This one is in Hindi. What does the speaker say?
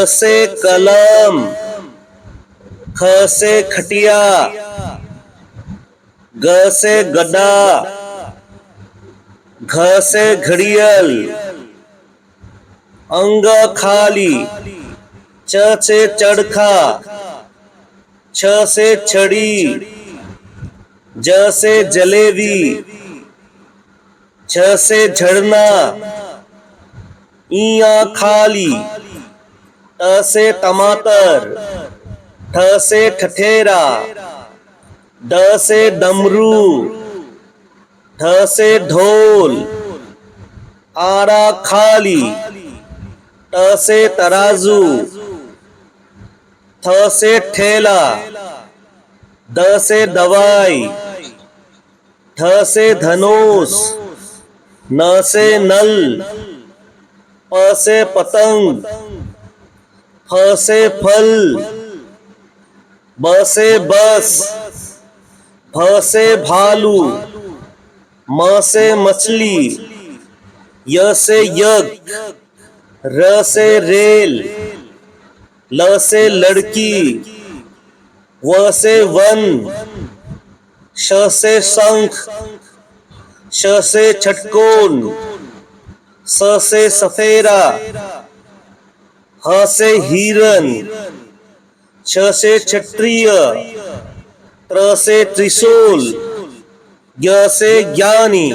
से कलम, ख से खटिया, ग से गदा, घ से घड़ियल, अंग खाली, च से चरखा, छ से छड़ी, ज से जलेबी, झ से झरना, इया खाली, ट से टमाटर, ठ से ठठेरा, ड से डमरू, ढ से ढोल, आड़ा खाली, ट से तराजू, थ से ठेला, द से दवाई, ध से धनुष, न से नल, प से पतंग, फ से फल, ब से बस, भ से भालू, म से मछली, य से यज्ञ, र से रेल, ल से लड़की, व से वन, श से शंख, श से षटकोण, स से सफेरा, ह से हिरण, छ से क्षत्रिय, त्र से त्रिशूल, ज्ञ से ज्ञानी।